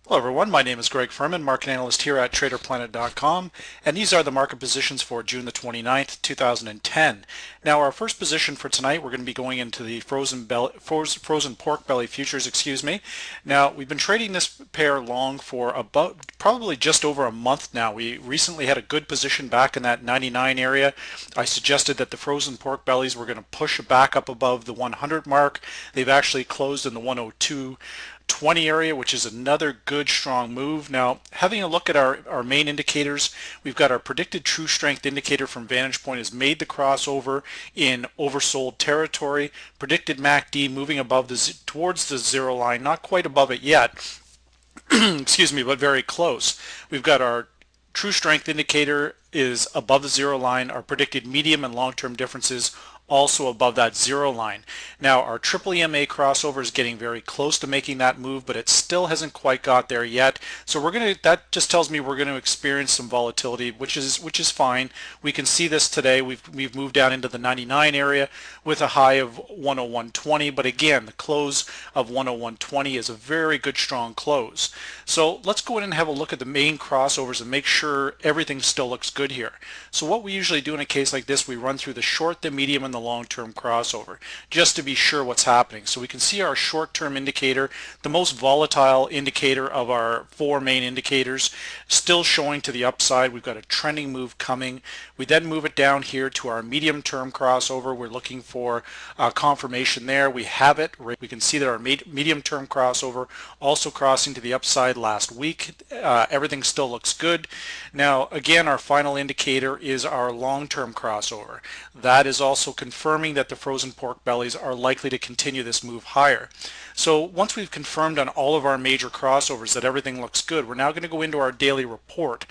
Hello everyone, my name is Greg Furman, market analyst here at TraderPlanet.com, and these are the market positions for June the 29th, 2010. Now our first position for tonight, we're going to be going into the frozen pork belly futures, Now we've been trading this pair long for about probably just over a month now. We recently had a good position back in that 99 area. I suggested that the frozen pork bellies were going to push back up above the 100 mark. They've actually closed in the 102.20 area, which is another good strong move. Now, having a look at our main indicators, we've got our predicted true strength indicator from Vantage Point has made the crossover in oversold territory. Predicted MACD moving above towards the zero line, not quite above it yet, excuse me, but very close. We've got our true strength indicator is above the zero line. Our predicted medium and long-term differences also above that zero line. Now our triple EMA crossover is getting very close to making that move, but it still hasn't quite got there yet. So that just tells me we're going to experience some volatility, which is fine. We can see this today. We've moved down into the 99 area with a high of 101.20, but again, the close of 101.20 is a very good strong close. So let's go in and have a look at the main crossovers and make sure everything still looks good here. So what we usually do in a case like this, we run through the short, the medium, and the long-term crossover just to be sure what's happening. So we can see our short-term indicator, the most volatile indicator of our four main indicators, still showing to the upside. We've got a trending move coming. We then move it down here to our medium-term crossover. We're looking for confirmation there. We have it. We can see that our medium-term crossover also crossing to the upside last week. Everything still looks good. Now again, our final indicator is our long-term crossover. That is also confirming that the frozen pork bellies are likely to continue this move higher. So once we've confirmed on all of our major crossovers that everything looks good, we're now going to go into our daily report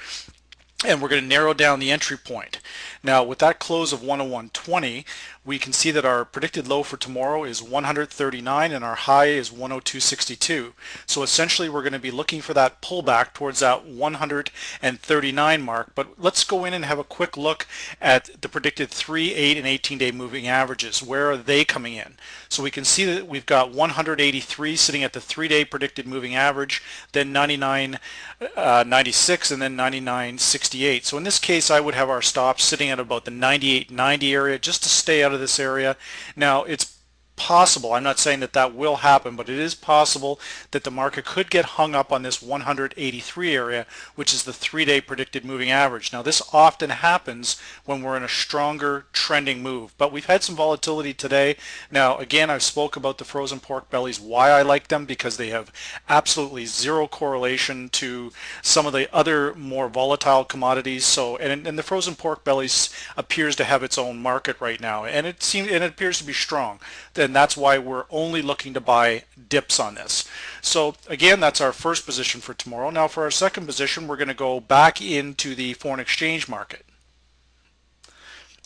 and we're going to narrow down the entry point. Now with that close of 101.20, we can see that our predicted low for tomorrow is 139 and our high is 102.62. So essentially we're going to be looking for that pullback towards that 139 mark. But let's go in and have a quick look at the predicted 3, 8, and 18-day moving averages. Where are they coming in? So we can see that we've got 183 sitting at the 3-day predicted moving average, then 99.96, and then 99.68. So in this case, I would have our stops sitting at about the 98.90 area just to stay out of this area. Now it's possible, I'm not saying that that will happen, but it is possible that the market could get hung up on this 183 area, which is the 3-day predicted moving average. Now this often happens when we're in a stronger trending move, but we've had some volatility today. Now again, I've spoke about the frozen pork bellies, why I like them, because they have absolutely zero correlation to some of the other more volatile commodities. So and the frozen pork bellies appears to have its own market right now, and it appears to be strong. And that's why we're only looking to buy dips on this. So again, that's our first position for tomorrow. Now for our second position, we're going to go back into the foreign exchange market.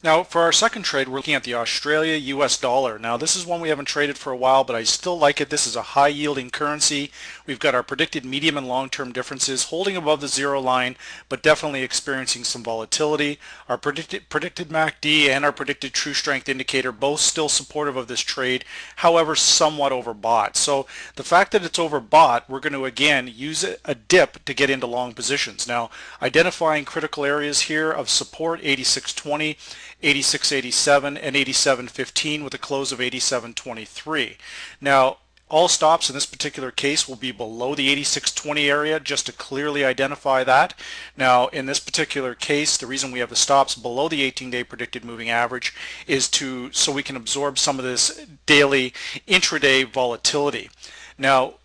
Now for our second trade, we're looking at the Australia US dollar. Now this is one we haven't traded for a while, but I still like it. This is a high yielding currency. We've got our predicted medium and long-term differences holding above the zero line, but definitely experiencing some volatility. Our predicted MACD and our predicted true strength indicator both still supportive of this trade, however somewhat overbought. So the fact that it's overbought, we're going to again use a dip to get into long positions. Now identifying critical areas here of support, 86.20, 86.87 and 87.15 with a close of 87.23. Now all stops in this particular case will be below the 86.20 area, just to clearly identify that. Now in this particular case, the reason we have the stops below the 18-day predicted moving average is so we can absorb some of this daily intraday volatility. Now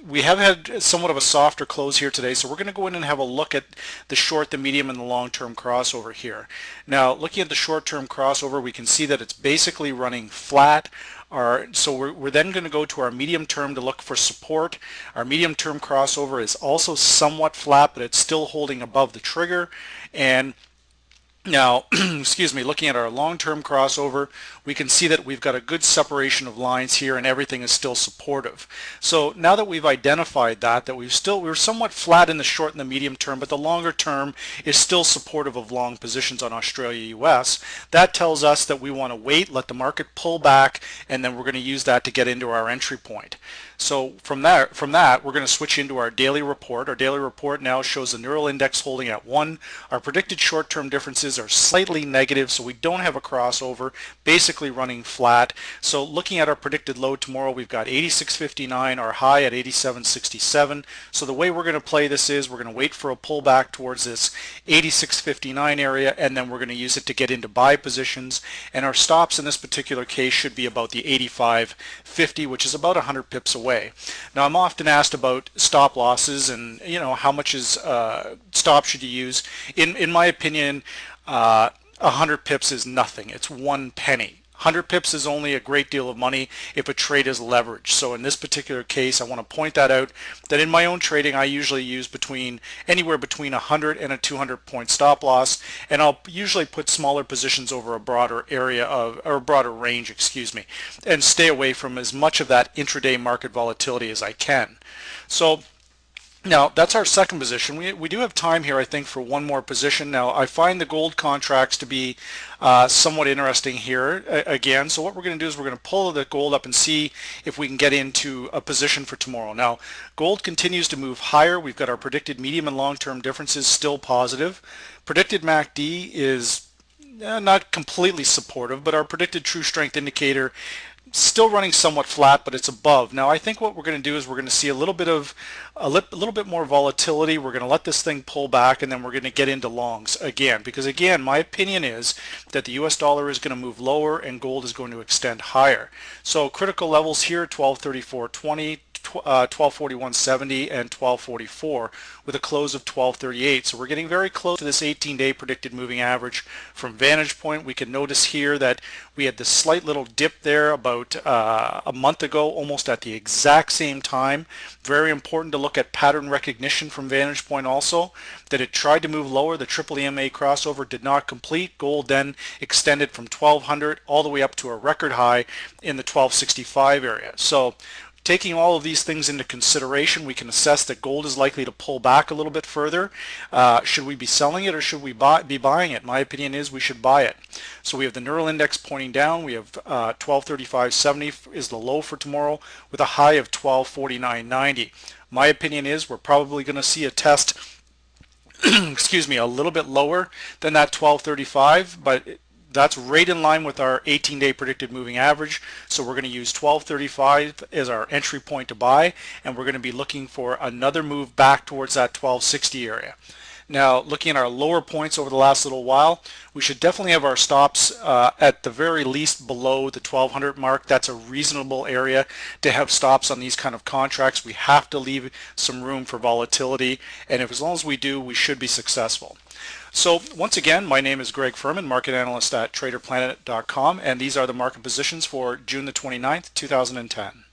we have had somewhat of a softer close here today, so we're going to go in and have a look at the short, the medium, and the long-term crossover here. Now looking at the short-term crossover, we can see that it's basically running flat. So we're then going to go to our medium term to look for support. Our medium term crossover is also somewhat flat, but it's still holding above the trigger. And Now, excuse me, looking at our long-term crossover, we can see that we've got a good separation of lines here and everything is still supportive. So now that we've identified that we're somewhat flat in the short and the medium term, but the longer term is still supportive of long positions on Australia US, that tells us that we want to wait, let the market pull back, and then we're going to use that to get into our entry point. So from that, we're going to switch into our daily report. Our daily report now shows the neural index holding at 1. Our predicted short-term differences are slightly negative, so we don't have a crossover, basically running flat. So looking at our predicted low tomorrow, we've got 86.59, our high at 87.67. So the way we're going to play this is we're going to wait for a pullback towards this 86.59 area, and then we're going to use it to get into buy positions. And our stops in this particular case should be about the 85.50, which is about 100 pips away. Now, I'm often asked about stop losses and how much is stop should you use. In my opinion, 100 pips is nothing. It's 1 penny. 100 pips is only a great deal of money if a trade is leveraged. So in this particular case, I want to point that out, that in my own trading, I usually use anywhere between 100 and a 200 point stop loss, and I'll usually put smaller positions over a broader area or a broader range, excuse me, and stay away from as much of that intraday market volatility as I can. So now, that's our second position. We do have time here, I think, for one more position. Now, I find the gold contracts to be somewhat interesting here again. So what we're going to do is we're going to pull the gold up and see if we can get into a position for tomorrow. Now, gold continues to move higher. We've got our predicted medium and long-term differences still positive. Predicted MACD is not completely supportive, but our predicted true strength indicator still running somewhat flat, but it's above. Now I think what we're going to do is we're going to see a little bit more volatility. We're going to let this thing pull back, and then we're going to get into longs again, because again, my opinion is that the US dollar is going to move lower and gold is going to extend higher. So critical levels here: 1234.20, 1241.70 and 1244, with a close of 1238. So we're getting very close to this 18-day predicted moving average. From vantage point, we can notice here that we had this slight little dip there about a month ago, almost at the exact same time. Very important to look at pattern recognition from vantage point also, that it tried to move lower. The triple EMA crossover did not complete. Gold then extended from 1200 all the way up to a record high in the 1265 area. So taking all of these things into consideration, we can assess that gold is likely to pull back a little bit further. Should we be selling it or should we be buying it? My opinion is we should buy it. So we have the neural index pointing down. We have 1235.70 is the low for tomorrow, with a high of 1249.90. My opinion is we're probably going to see a test excuse me, a little bit lower than that 1235, but that's right in line with our 18-day predicted moving average. So we're going to use 1235 as our entry point to buy, and we're going to be looking for another move back towards that 1260 area. Now, looking at our lower points over the last little while, we should definitely have our stops at the very least below the 1200 mark. That's a reasonable area to have stops on these kind of contracts. We have to leave some room for volatility, and as long as we do, we should be successful. So once again, my name is Greg Furman, market analyst at TraderPlanet.com, and these are the market positions for June the 29th, 2010.